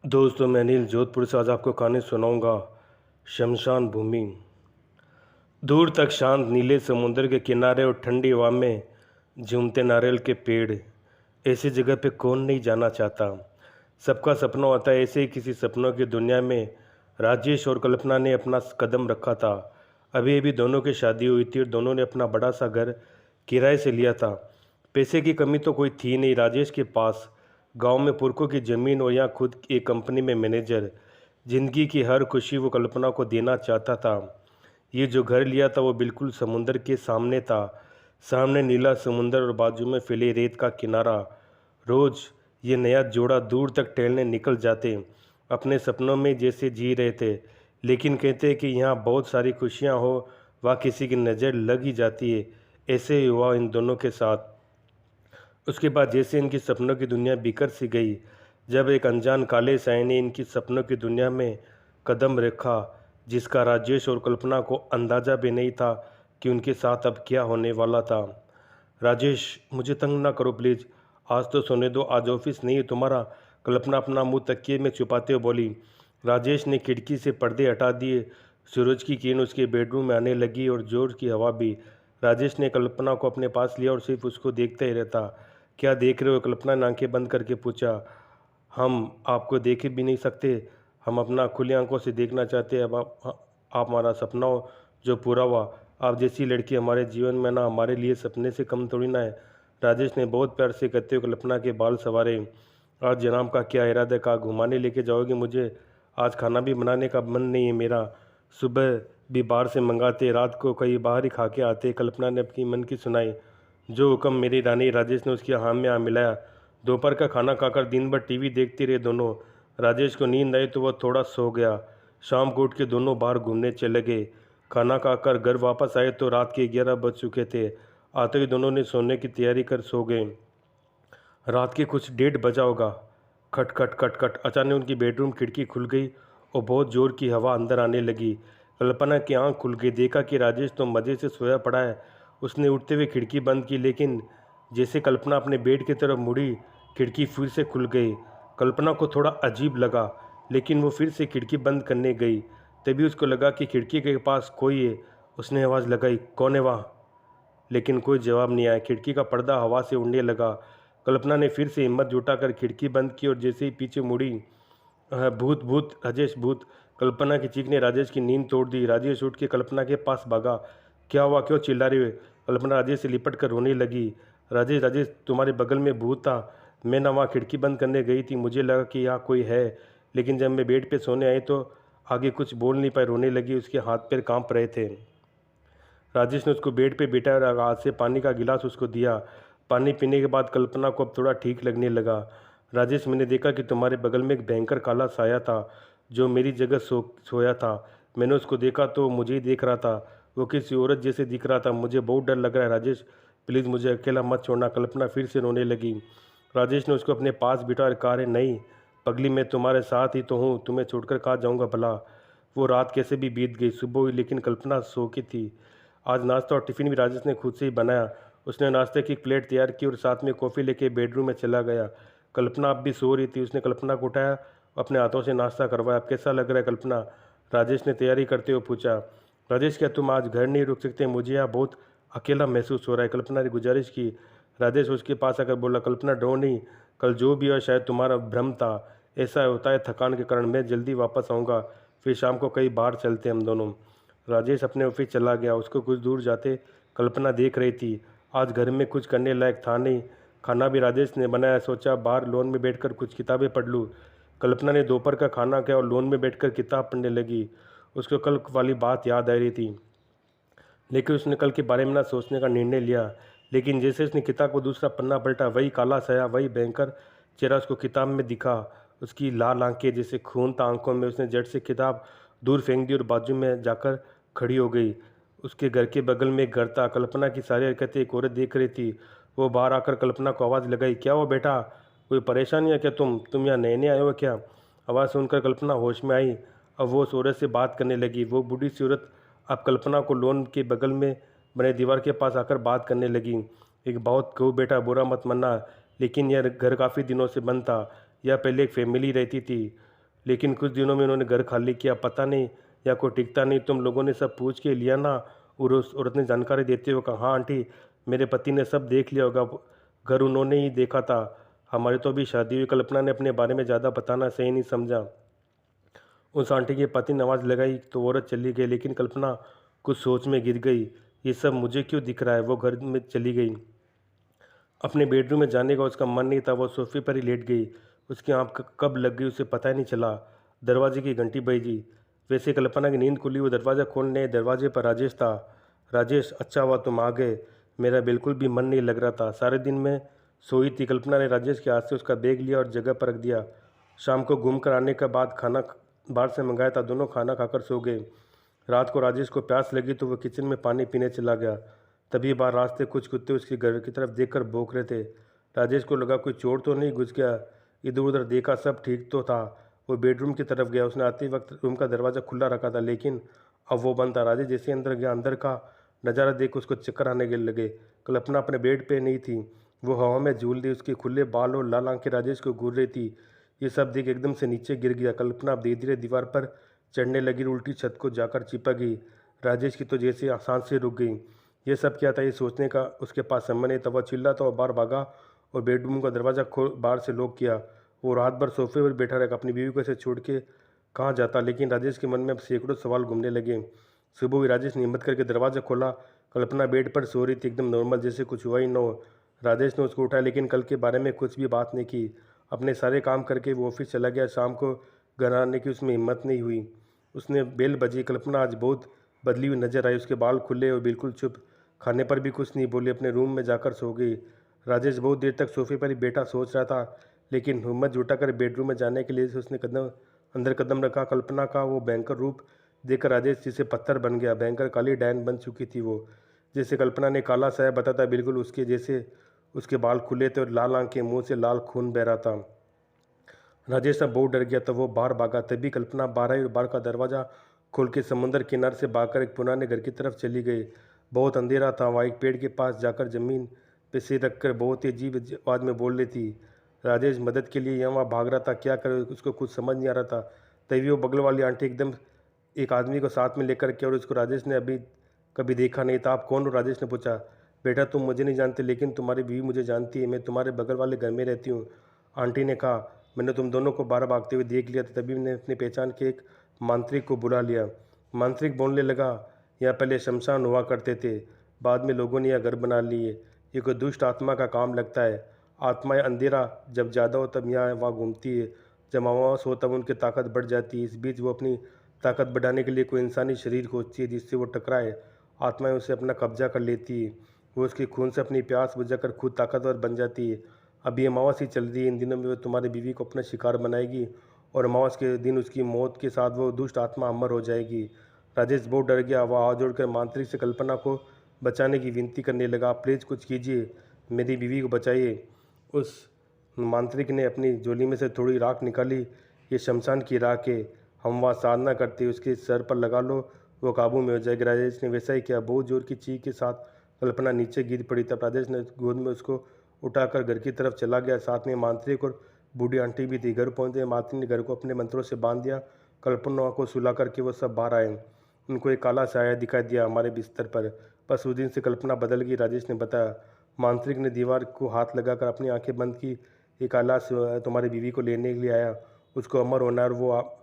दोस्तों, मैं अनिल जोधपुर से आज आपको कहानी सुनाऊंगा। शमशान भूमि। दूर तक शांत नीले समुद्र के किनारे और ठंडी हवा में झूमते नारियल के पेड़। ऐसी जगह पे कौन नहीं जाना चाहता। सबका सपना होता है ऐसे ही किसी सपनों की दुनिया में। राजेश और कल्पना ने अपना कदम रखा था। अभी अभी दोनों की शादी हुई थी और दोनों ने अपना बड़ा सा घर किराए से लिया था। पैसे की कमी तो कोई थी नहीं राजेश के पास। गांव में पुरखों की ज़मीन और यहाँ खुद एक कंपनी में मैनेजर। जिंदगी की हर खुशी वो कल्पना को देना चाहता था। ये जो घर लिया था वो बिल्कुल समुंदर के सामने था। सामने नीला समुंदर और बाजू में फैले रेत का किनारा। रोज ये नया जोड़ा दूर तक टहलने निकल जाते। अपने सपनों में जैसे जी रहे थे। लेकिन कहते कि यहाँ बहुत सारी खुशियाँ हो वह किसी की नज़र लग ही जाती है। ऐसे ही हुआ इन दोनों के साथ। उसके बाद जैसे इनकी सपनों की दुनिया बिखर सी गई। जब एक अनजान काले साए ने इनकी सपनों की दुनिया में कदम रखा, जिसका राजेश और कल्पना को अंदाजा भी नहीं था कि उनके साथ अब क्या होने वाला था। राजेश, मुझे तंग ना करो प्लीज़। आज तो सोने दो, आज ऑफिस नहीं है तुम्हारा। कल्पना अपना मुंह तकिए में छुपाते हुए बोली। राजेश ने खिड़की से पर्दे हटा दिए। सूरज की किरण उसके बेडरूम में आने लगी और जोर की हवा भी। राजेश ने कल्पना को अपने पास लिया और सिर्फ उसको देखता ही रहता। क्या देख रहे हो? कल्पना ने आंखें बंद करके पूछा। हम आपको देखे भी नहीं सकते। हम अपना खुली आंखों से देखना चाहते हैं। अब आप हमारा सपना हो जो पूरा हुआ। आप जैसी लड़की हमारे जीवन में ना हमारे लिए सपने से कम थोड़ी ना है। राजेश ने बहुत प्यार से कहते हुए कल्पना के बाल संवारे। आज जनाब का क्या इरादा है? कहाँ घुमाने लेके जाओगे मुझे? आज खाना भी बनाने का मन नहीं है मेरा। सुबह भी बाहर से मंगाते, रात को कहीं बाहर ही खा के आते। कल्पना ने अपनी मन की सुनाई। जो हुक्म मेरी रानी। राजेश ने उसकी हाँ में हाँ मिलाया। दोपहर का खाना खाकर दिन भर टीवी देखते रहे दोनों। राजेश को नींद आई तो वह थोड़ा सो गया। शाम को उठ के दोनों बाहर घूमने चले गए। खाना खाकर घर वापस आए तो रात के 11 बज चुके थे। आते ही दोनों ने सोने की तैयारी कर सो गए। रात के कुछ 1:30 होगा। खट खट खट खट, अचानक उनकी बेडरूम खिड़की खुल गई और बहुत जोर की हवा अंदर आने लगी। कल्पना की आंख खुल गई। देखा कि राजेश तो मज़े से सोया पड़ा है। उसने उठते हुए खिड़की बंद की, लेकिन जैसे कल्पना अपने बेड की तरफ मुड़ी, खिड़की फिर से खुल गई। कल्पना को थोड़ा अजीब लगा, लेकिन वो फिर से खिड़की बंद करने गई। तभी उसको लगा कि खिड़की के पास कोई है। उसने आवाज़ लगाई, कौन है वहाँ? लेकिन कोई जवाब नहीं आया। खिड़की का पर्दा हवा से उड़ने लगा। कल्पना ने फिर से हिम्मत जुटाकर खिड़की बंद की और जैसे ही पीछे मुड़ी, भूत भूत राजेश भूत! कल्पना की चीख ने राजेश की नींद तोड़ दी। राजेश उठ के कल्पना के पास भागा। क्या हुआ? क्यों चिल्ला रही हो? कल्पना राजेश से लिपट कर रोने लगी। राजेश राजेश, तुम्हारे बगल में भूत था। मैं ना वहाँ खिड़की बंद करने गई थी, मुझे लगा कि यहाँ कोई है। लेकिन जब मैं बेड पे सोने आई तो आगे कुछ बोल नहीं पाई, रोने लगी। उसके हाथ पैर कांप रहे थे। राजेश ने उसको बेड पे बिठाया और हाथ से पानी का गिलास उसको दिया। पानी पीने के बाद कल्पना को अब थोड़ा ठीक लगने लगा। राजेश, मैंने देखा कि तुम्हारे बगल में एक भयंकर काला साया था जो मेरी जगह सोया था। मैंने उसको देखा तो मुझे ही देख रहा था। वो किसी औरत जैसे दिख रहा था। मुझे बहुत डर लग रहा है राजेश, प्लीज़ मुझे अकेला मत छोड़ना। कल्पना फिर से रोने लगी। राजेश ने उसको अपने पास बिठा और कहा, अरे नहीं पगली, मैं तुम्हारे साथ ही तो हूँ, तुम्हें छोड़कर कहाँ जाऊँगा भला। वो रात कैसे भी बीत गई। सुबह हुई लेकिन कल्पना सो की थी। आज नाश्ता और टिफ़िन भी राजेश ने खुद से ही बनाया। उसने नाश्ते की एक प्लेट तैयार की और साथ में कॉफ़ी लेके बेडरूम में चला गया। कल्पना अब भी सो रही थी। उसने कल्पना को उठाया, अपने हाथों से नाश्ता करवाया। अब कैसा लग रहा है कल्पना? राजेश ने तैयारी करते हुए पूछा। राजेश, क्या तुम आज घर नहीं रुक सकते? मुझे यहाँ बहुत अकेला महसूस हो रहा है, कल्पना ने गुजारिश की। राजेश उसके पास आकर बोला, कल्पना डरो नहीं, कल जो भी हो शायद तुम्हारा भ्रम था। ऐसा होता है थकान के कारण। मैं जल्दी वापस आऊँगा, फिर शाम को कहीं बाहर चलते हैं हम दोनों। राजेश अपने ऑफिस चला गया। उसको कुछ दूर जाते कल्पना देख रही थी। आज घर में कुछ करने लायक था नहीं। खाना भी राजेश ने बनाया। सोचा बाहर लॉन में बैठकर कुछ किताबें पढ़ लूँ। कल्पना ने दोपहर का खाना खाया और लॉन में बैठकर किताब पढ़ने लगी। उसको कल वाली बात याद आ रही थी, लेकिन उसने कल के बारे में ना सोचने का निर्णय लिया। लेकिन जैसे उसने किताब को दूसरा पन्ना पलटा, वही काला साया, वही भयंकर चेहरा उसको किताब में दिखा। उसकी लाल आंखें जैसे खून था आंखों में। उसने झट से किताब दूर फेंक दी और बाजू में जाकर खड़ी हो गई। उसके घर के बगल में एक घर था। कल्पना की सारी हरकतें एक औरत देख रही थी। वो बाहर आकर कल्पना को आवाज़ लगाई, क्या हो बेटा, कोई परेशानी है क्या? तुम यहाँ नए नए आए हो क्या? आवाज़ सुनकर कल्पना होश में आई। अब वो उस औरत से बात करने लगी। वो बूढ़ी सी औरत अब कल्पना को लॉन के बगल में बने दीवार के पास आकर बात करने लगी। एक बहुत कहूँ बेटा, बुरा मत मानना, लेकिन यह घर काफ़ी दिनों से बंद था। यह पहले एक फैमिली रहती थी। लेकिन कुछ दिनों में उन्होंने घर खाली किया। पता नहीं, या कोई टिकता नहीं, तुम लोगों ने सब पूछ के लिया ना? और उस औरत ने जानकारी देते हुए कहा, हाँ आंटी, मेरे पति ने सब देख लिया होगा, घर उन्होंने ही देखा था। हमारी तो अभी शादी हुई। कल्पना ने अपने बारे में ज़्यादा बताना सही नहीं समझा। उस आंटी के पति ने आवाज़ लगाई तो औरत चली गई, लेकिन कल्पना कुछ सोच में गिर गई। ये सब मुझे क्यों दिख रहा है? वो घर में चली गई। अपने बेडरूम में जाने का उसका मन नहीं था। वो सोफे पर ही लेट गई। उसकी आँख कब लग गई उसे पता ही नहीं चला। दरवाजे की घंटी बजी। वैसे कल्पना की नींद खुली। वो दरवाज़ा खोलने, दरवाजे पर राजेश था। राजेश, अच्छा हुआ तुम आ गए। मेरा बिल्कुल भी मन नहीं लग रहा था। सारे दिन में सोई थी। कल्पना ने राजेश के हाथ से उसका बैग लिया और जगह पर रख दिया। शाम को घूम कर आने के बाद खाना बाहर से मंगाया था। दोनों खाना खाकर सो गए। रात को राजेश को प्यास लगी तो वह किचन में पानी पीने चला गया। तभी बाहर रास्ते कुछ कुत्ते उसके घर की तरफ देखकर भौंक रहे थे। राजेश को लगा कोई चोर तो नहीं घुस गया। इधर उधर देखा, सब ठीक तो था। वो बेडरूम की तरफ गया। उसने आते वक्त रूम का दरवाज़ा खुला रखा था, लेकिन अब वो बंद था। राजेश जैसे अंदर गया, अंदर का नज़ारा देख उसको चक्कर आने के लगे। कल्पना अपने बेड पे नहीं थी। वो हवा में झूल रही, उसके खुले बाल और लाल आंखें राजेश को घूर रही थी। ये सब देख एकदम से नीचे गिर गया। कल्पना धीरे धीरे दीवार पर चढ़ने लगी, उल्टी छत को जाकर चिपक गई। राजेश की तो जैसे सांसें रुक गई। ये सब क्या था, ये सोचने का उसके पास समय नहीं था। वह चिल्ला तो वह बाहर भागा और बेडरूम का दरवाज़ा खोल बाहर से लॉक किया। वो रात भर सोफे पर बैठा रहा, अपनी बीवी को ऐसे छोड़ के कहाँ जाता। लेकिन राजेश के मन में अब सैकड़ों सवाल घूमने लगे। सुबह हुई, राजेश ने हिम्मत करके दरवाज़ा खोला। कल्पना बेड पर सो रही थी, एकदम नॉर्मल, जैसे कुछ हुआ ही न हो। राजेश ने उसको उठाया, लेकिन कल के बारे में कुछ भी बात नहीं की। अपने सारे काम करके वो ऑफिस चला गया। शाम को घर आने की उसमें हिम्मत नहीं हुई। उसने बेल बजी। कल्पना आज बहुत बदली हुई नजर आई। उसके बाल खुले और बिल्कुल चुप। खाने पर भी कुछ नहीं बोली। अपने रूम में जाकर सो गई। राजेश बहुत देर तक सोफे पर ही बैठा सोच रहा था, लेकिन हिम्मत जुटाकर बेडरूम में जाने के लिए उसने अंदर कदम रखा। कल्पना का वो भयंकर रूप देखकर राजेश जैसे पत्थर बन गया। भयंकर काली डायन बन चुकी थी वो। जैसे कल्पना ने काला साया बताता, बिल्कुल उसके जैसे। उसके बाल खुले थे और लाल आंखें, मुंह से लाल खून बह रहा था। राजेश अब बहुत डर गया था। वो बाहर भागा। तभी कल्पना बाहर आई और बाहर का दरवाज़ा खोल के समुद्र किनारे से भागकर एक पुराने घर की तरफ चली गई। बहुत अंधेरा था। वहाँ एक पेड़ के पास जाकर ज़मीन पे सिर रखकर बहुत ही अजीब आवाज़ में बोल रही थी। राजेश मदद के लिए यहाँ वहाँ भाग रहा था। क्या करे उसको कुछ समझ नहीं आ रहा था। तभी वो बगल वाली आंटी एकदम एक आदमी को साथ में लेकर के, और उसको राजेश ने अभी कभी देखा नहीं था। आप कौन हो? राजेश ने पूछा। बेटा, तुम मुझे नहीं जानते, लेकिन तुम्हारी बीवी मुझे जानती है। मैं तुम्हारे बगल वाले घर में रहती हूँ। आंटी ने कहा, मैंने तुम दोनों को बाहर भागते हुए देख लिया था। तभी मैंने अपनी पहचान के एक मांत्रिक को बुला लिया। मांत्रिक बोलने लगा, यहाँ पहले शमशान हुआ करते थे, बाद में लोगों ने यह घर बना लिए। ये कोई दुष्ट आत्मा का काम लगता है। आत्माएं अंधेरा जब ज़्यादा हो तब यहाँ वहाँ घूमती है, जब अमावस हो तब उनकी ताकत बढ़ जाती है। इस बीच वो अपनी ताकत बढ़ाने के लिए कोई इंसानी शरीर खोजती है जिससे वो टकराए। आत्माएं उसे अपना कब्जा कर लेती है। वो उसके खून से अपनी प्यास बुझाकर खुद ताकतवर बन जाती है। अभी अमावस ही चल रही है। इन दिनों में वो तुम्हारी बीवी को अपना शिकार बनाएगी और अमावस के दिन उसकी मौत के साथ वो दुष्ट आत्मा अमर हो जाएगी। राजेश बहुत डर गया। वह हाथ जोड़कर मांत्रिक से कल्पना को बचाने की विनती करने लगा। प्लीज़ कुछ कीजिए, मेरी बीवी को बचाइए। उस मांत्रिक ने अपनी झोली में से थोड़ी राख निकाली। ये शमशान की राख है, हम वहाँ साधना करते, उसके सर पर लगा लो, वो काबू में हो जाएगी। राजेश ने वैसा ही किया। बहुत जोर की चीख के साथ कल्पना नीचे गिर पड़ी। तब राजेश ने गोद में उसको उठाकर घर की तरफ चला गया। साथ में मांत्रिक और बूढ़ी आंटी भी थी। घर पहुंचते मांत्रिक ने घर को अपने मंत्रों से बांध दिया। कल्पना को सुला करके वो सब बाहर आए। उनको एक काला साया दिखाई दिया हमारे बिस्तर पर। बस उस दिन से कल्पना बदल गई, राजेश ने बताया। मांत्रिक ने दीवार को हाथ लगाकर अपनी आंखें बंद की। एक आला तुम्हारी बीवी को लेने के लिए आया, उसको अमर होना, और वो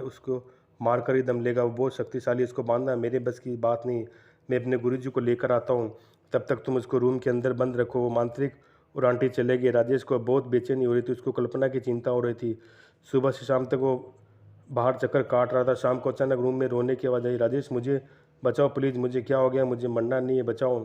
उसको मार कर ही दम लेगा। वो बहुत शक्तिशाली, उसको बांधना मेरे बस की बात नहीं। मैं अपने गुरुजी को लेकर आता हूँ, तब तक तुम उसको रूम के अंदर बंद रखो। वो मांत्रिक और आंटी चले गए। राजेश को बहुत बेचैनी हो रही थी। उसको कल्पना की चिंता हो रही थी। सुबह से शाम तक वो बाहर चक्कर काट रहा था। शाम को अचानक रूम में रोने की आवाज़ आई। राजेश, मुझे बचाओ प्लीज़, मुझे क्या हो गया? मुझे मरना नहीं है, बचाओ।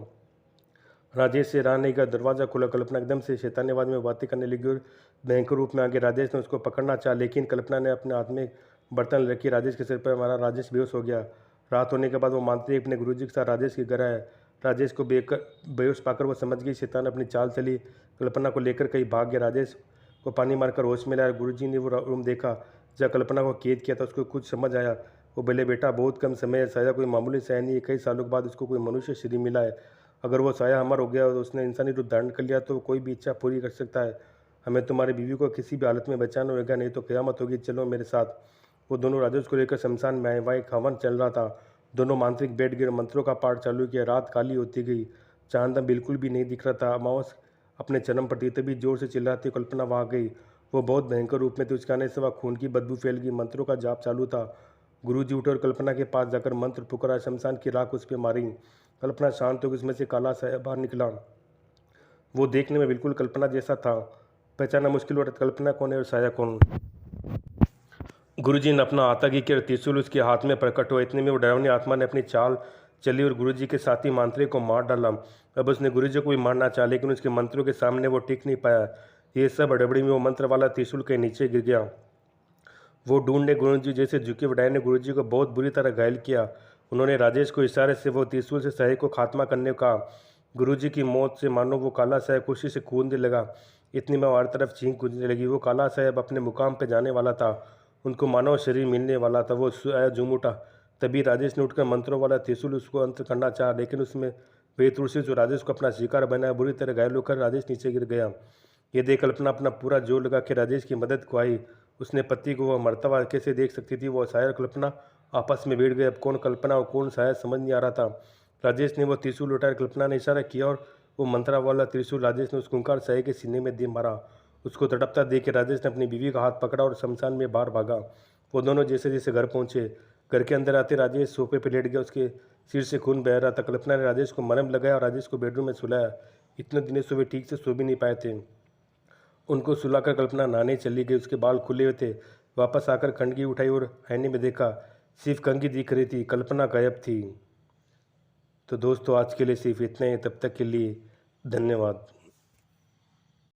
राजेश से रहा नहीं गया। दरवाज़ा खुला। कल्पना एकदम से शैतानी आवाज़ में बातें करने लगी और भयंकर रूप में आगे। राजेश ने उसको पकड़ना चाहा, लेकिन कल्पना ने अपने हाथ में बर्तन रखी, राजेश के सिर पर मारा। राजेश बेहोश हो गया। रात होने के बाद वो मानते अपने गुरुजी के साथ राजेश के घर आया। राजेश को बेहोश पाकर वो समझ गई शैतान अपनी चाल चली। कल्पना को लेकर कहीं भाग गया। राजेश को पानी मारकर होश में लाया। गुरुजी ने वो रूम देखा जहाँ कल्पना को कैद किया था। उसको कुछ समझ आया। वो बोले, बेटा, बहुत कम समय है, साया कोई मामूली साया नहीं है। कई सालों के बाद उसको कोई मनुष्य शरीर मिला है। अगर वो साया अमर हो गया और उसने इंसानी रूप धारण कर लिया तो कोई भी इच्छा पूरी कर सकता है। हमें तुम्हारी बीवी को किसी भी हालत में बचाना होगा, नहीं तो क़यामत होगी। चलो मेरे साथ। वो दोनों राजेश को लेकर शमशान में आए। वहाँ एक हवन चल रहा था। दोनों मांत्रिक बैठ गए, मंत्रों का पाठ चालू किया। रात काली होती गई। चांद अब बिल्कुल भी नहीं दिख रहा था। अमावस अपने चरम पर थी। तभी जोर से चिल्लाती कल्पना वहाँ गई। वो बहुत भयंकर रूप में थी। उसके आने से वह खून की बदबू फैल गई। मंत्रों का जाप चालू था। गुरुजी उठे और कल्पना के पास जाकर मंत्र पुकारा। शमशान की राख उस पर मारी। कल्पना शांत हो गई। उसमें से काला साया बाहर निकला। वो देखने में बिल्कुल कल्पना जैसा था। पहचाना मुश्किल हो रहा था कल्पना कौन है और साया कौन। गुरुजी ने अपना आतंकी किया। त्रिशूल उसके हाथ में प्रकट हुआ। इतने में वो डरावनी आत्मा ने अपनी चाल चली और गुरुजी के साथी मांत्रिक को मार डाला। अब उसने गुरुजी को भी मारना चाहा, लेकिन उसके मंत्रों के सामने वो टिक नहीं पाया। ये सब हड़बड़ी में वो मंत्र वाला त्रिशूल के नीचे गिर गया। वो ढूंढने गुरुजी जैसे झुके वडाई ने गुरुजी को बहुत बुरी तरह घायल किया। उन्होंने राजेश को इशारे से वो त्रिशूल से साय को खात्मा करने को कहा। गुरुजी की मौत से मानो वो काला साय खुशी से कूदने लगा। इतनी में हर तरफ चीख गूंजने लगी। वो काला साहब अपने मुकाम पर जाने वाला था। उनको मानव शरीर मिलने वाला था। वो साया झूम उठा। तभी राजेश ने उठकर मंत्रों वाला त्रिशूल उसको अंत करना चाहा, लेकिन उसमें बेतुरसी जो राजेश को अपना शिकार बनाया। बुरी तरह घायल होकर राजेश नीचे गिर गया। ये देख कल्पना अपना पूरा जोर लगा के राजेश की मदद को आई। उसने पति को वह मरता हुआ कैसे देख सकती थी। वो साया और कल्पना आपस में भिड़ गए। अब कौन कल्पना और कौन साया समझ नहीं आ रहा था। राजेश ने वो त्रिशूल उठाया। कल्पना ने इशारा किया और वो मंत्रा वाला त्रिशूल राजेश ने उस खूंखार साया के सीने में दे मारा। उसको तड़पता देख के राजेश ने अपनी बीवी का हाथ पकड़ा और शमशान में बाहर भागा। वो दोनों जैसे जैसे घर पहुंचे, घर के अंदर आते राजेश सोफे पर लेट गया। उसके सिर से खून बह रहा था। कल्पना ने राजेश को मरहम लगाया और राजेश को बेडरूम में सुलाया। इतने दिनों से वे ठीक से सो भी नहीं पाए थे। उनको सुलाकर कल्पना नहाने चली गई। उसके बाल खुले हुए थे। वापस आकर कंघी उठाई और आईने में देखा, सिर्फ कंघी दिख रही थी, कल्पना गायब थी। तो दोस्तों आज के लिए सिर्फ इतना ही। तब तक के लिए धन्यवाद।